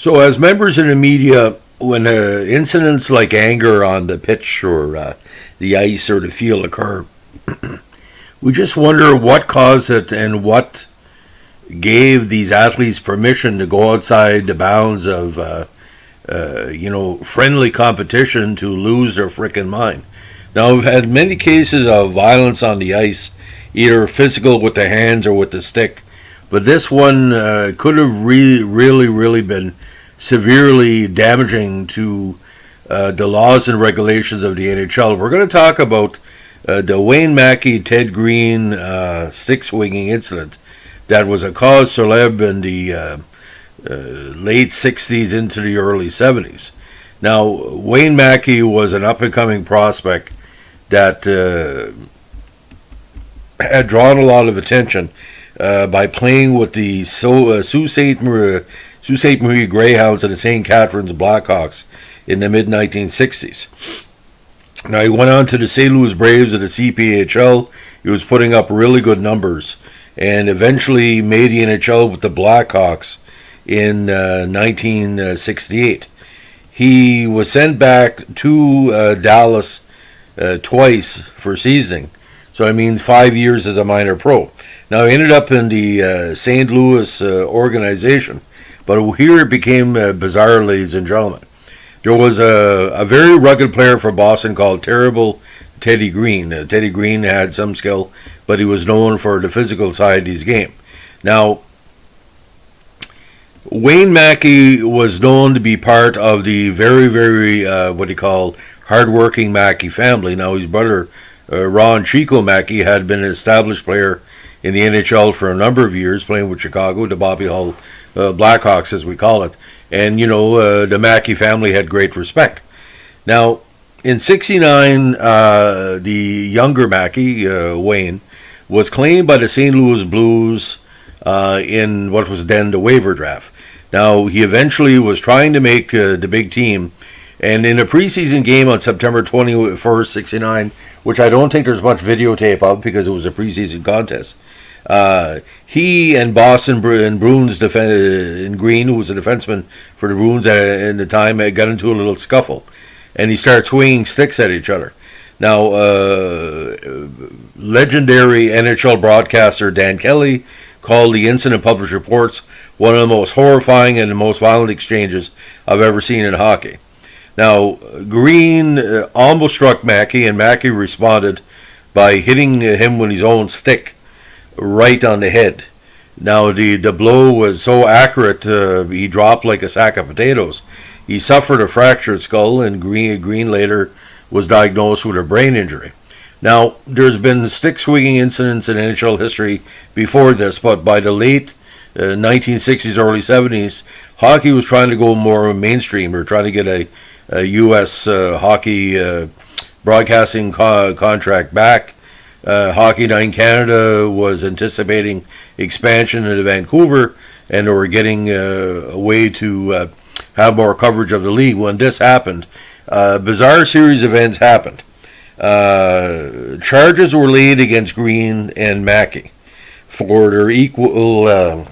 So, as members in the media, when incidents like anger on the pitch or the ice or the field occur, we just wonder what caused it and what gave these athletes permission to go outside the bounds of, friendly competition to lose their frickin' mind. Now, we've had many cases of violence on the ice, either physical with the hands or with the stick, but this one could have really been severely damaging to the laws and regulations of the NHL. We're going to talk about the Wayne Maki Ted Green stick swinging incident that was a cause celeb in the late 60s into the early 70s. Now, Wayne Maki was an up-and-coming prospect that had drawn a lot of attention by playing with the Sault Ste. Marie Greyhounds and the St. Catharines Blackhawks in the mid-1960s. Now, he went on to the St. Louis Braves of the CPHL. He was putting up really good numbers and eventually made the NHL with the Blackhawks in 1968. He was sent back to Dallas twice for seasoning. So that means 5 years as a minor pro. Now, he ended up in the St. Louis organization. But here it became bizarre, ladies and gentlemen. There was a very rugged player for Boston called Terrible Teddy Green. Teddy Green had some skill, but he was known for the physical side of his game. Now, Wayne Maki was known to be part of the very, hardworking Maki family. Now, his brother, Ron Chico Maki, had been an established player in the NHL for a number of years, playing with Chicago, the Bobby Hull Blackhawks, as we call it. And, the Maki family had great respect. Now, in '69, the younger Maki, Wayne, was claimed by the St. Louis Blues in what was then the waiver draft. Now, he eventually was trying to make the big team, and in a preseason game on September 21st, '69, which I don't think there's much videotape of because it was a preseason contest, he and Boston Bruins and Green, who was a defenseman for the Bruins in the time, got into a little scuffle, and he started swinging sticks at each other. Now, legendary NHL broadcaster Dan Kelly called the incident, published reports, one of the most horrifying and the most violent exchanges I've ever seen in hockey. Now, Green almost struck Maki, and Maki responded by hitting him with his own stick right on the head. Now, the blow was so accurate, he dropped like a sack of potatoes. He suffered a fractured skull, and Green later was diagnosed with a brain injury. Now, there's been stick swinging incidents in NHL history before this, but by the late 1960s, early 70s, hockey was trying to go more mainstream. We're trying to get a U.S. Hockey broadcasting contract back. Hockey Night in Canada was anticipating expansion into Vancouver, and they were getting a way to have more coverage of the league. When this happened, bizarre series of events happened. Charges were laid against Green and Maki for their equal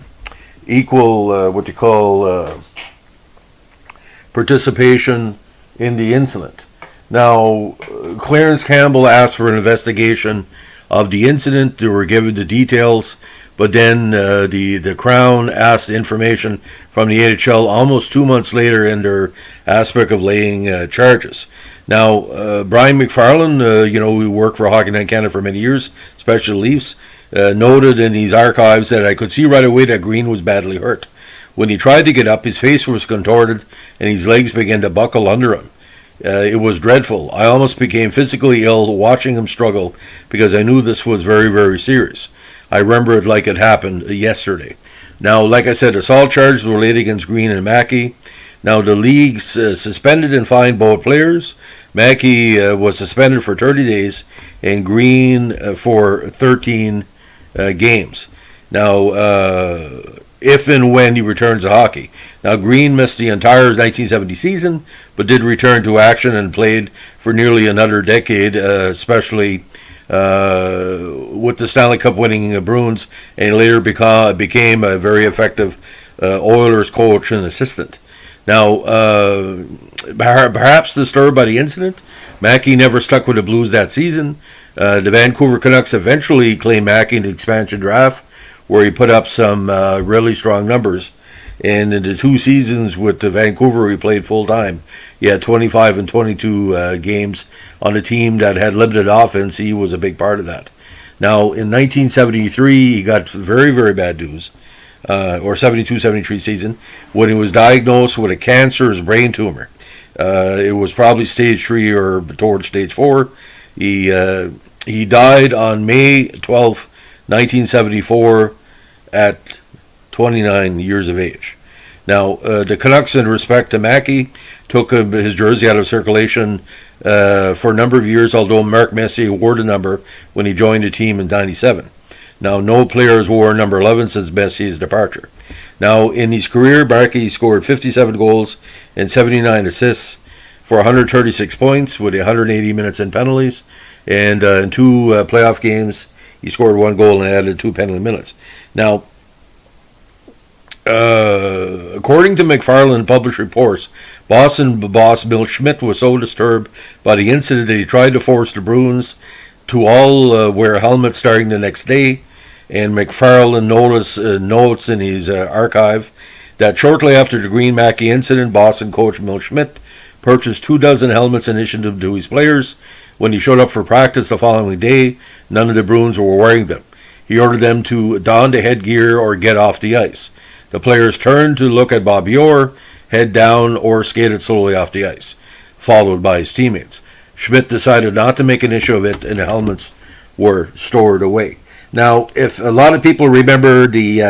participation in the incident. Now, Clarence Campbell asked for an investigation of the incident. They were given the details, but then the Crown asked information from the NHL almost 2 months later in their aspect of laying charges. Now, Brian McFarland, who worked for Hockey Night in Canada for many years, Special Leafs, noted in his archives that I could see right away that Green was badly hurt. When he tried to get up, his face was contorted and his legs began to buckle under him. It was dreadful. I almost became physically ill watching him struggle because I knew this was very, very serious. I remember it like it happened yesterday. Now, like I said, assault charges were laid against Green and Maki. Now, the league suspended and fined both players. Maki was suspended for 30 days and Green for 13 games. Now, if and when he returns to hockey. Now, Green missed the entire 1970 season, but did return to action and played for nearly another decade, especially with the Stanley Cup winning Bruins, and later became a very effective Oilers coach and assistant. Now, perhaps disturbed by the incident, Maki never stuck with the Blues that season. The Vancouver Canucks eventually claimed Maki in the expansion draft, where he put up some really strong numbers. And in the 2 seasons with Vancouver, he played full time. He had 25 and 22 games on a team that had limited offense. He was a big part of that. Now, in 1973, he got very, very bad news, or 72-73 season, when he was diagnosed with a cancerous brain tumor. It was probably stage 3 or towards stage 4. He died on May 12, 1974, at 29 years of age. Now, the Canucks, in respect to Maki, took his jersey out of circulation for a number of years, although Mark Messier wore the number when he joined the team in '97. Now, no players wore number 11 since Messier's departure. Now, in his career, Maki scored 57 goals and 79 assists for 136 points with 180 minutes in penalties. And in 2 playoff games, he scored 1 goal and added 2 penalty minutes. Now, according to McFarland published reports, Boston boss Bill Schmidt was so disturbed by the incident that he tried to force the Bruins to all wear helmets starting the next day. And McFarland notes in his archive that shortly after the Green Maki incident, Boston coach Bill Schmidt purchased 24 helmets in addition to his players. When he showed up for practice the following day, none of the Bruins were wearing them. He ordered them to don the headgear or get off the ice. The players turned to look at Bobby Orr, head down, or skated slowly off the ice, followed by his teammates. Schmidt decided not to make an issue of it, and the helmets were stored away. Now, if a lot of people remember the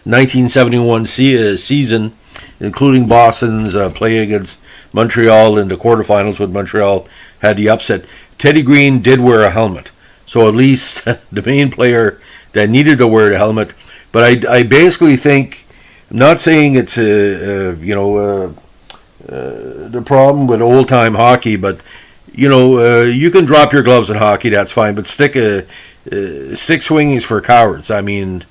1971 season, including Boston's play against Montreal in the quarterfinals when Montreal had the upset, Teddy Green did wear a helmet. So at least the main player that needed to wear the helmet. But I basically think, I'm not saying it's the problem with old time hockey, but you can drop your gloves in hockey, that's fine. But stick swinging is for cowards. I mean,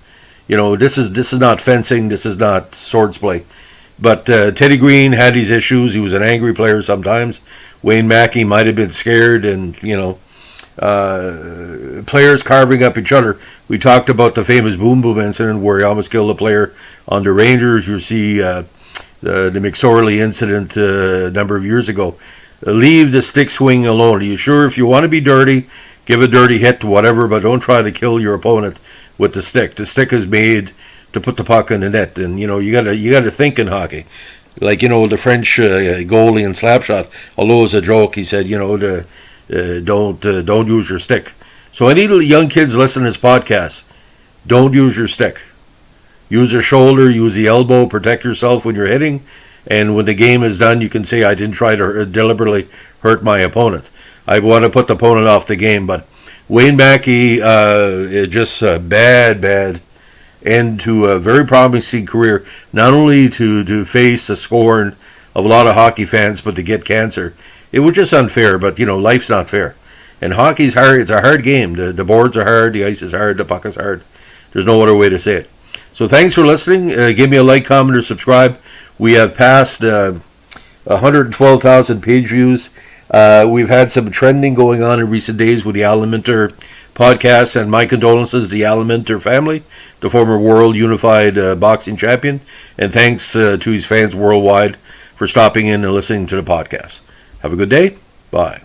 this is not fencing, this is not swords play. But Teddy Green had these issues. He was an angry player sometimes. Wayne Maki might have been scared, and players carving up each other. We talked about the famous Boom Boom incident where he almost killed a player on the Rangers. You see the McSorley incident a number of years ago. Leave the stick swing alone. Are you sure if you want to be dirty, give a dirty hit, whatever, but don't try to kill your opponent with the stick. The stick is made to put the puck in the net, and you gotta think in hockey. Like the French goalie in Slapshot, although it was a joke, he said don't use your stick. So any young kids listening to this podcast, don't use your stick. Use your shoulder, use the elbow, protect yourself when you're hitting, and when the game is done, you can say, I didn't try to deliberately hurt my opponent. I want to put the opponent off the game. But Wayne Maki, just a bad end to a very promising career, not only to face the scorn of a lot of hockey fans, but to get cancer. It was just unfair, but life's not fair. And hockey's hard. It's a hard game. The boards are hard, the ice is hard, the puck is hard. There's no other way to say it. So thanks for listening. Give me a like, comment, or subscribe. We have passed 112,000 page views. We've had some trending going on in recent days with the Alan Minter podcast, and my condolences to the Alan Minter family, the former World Unified Boxing Champion, and thanks to his fans worldwide for stopping in and listening to the podcast. Have a good day. Bye.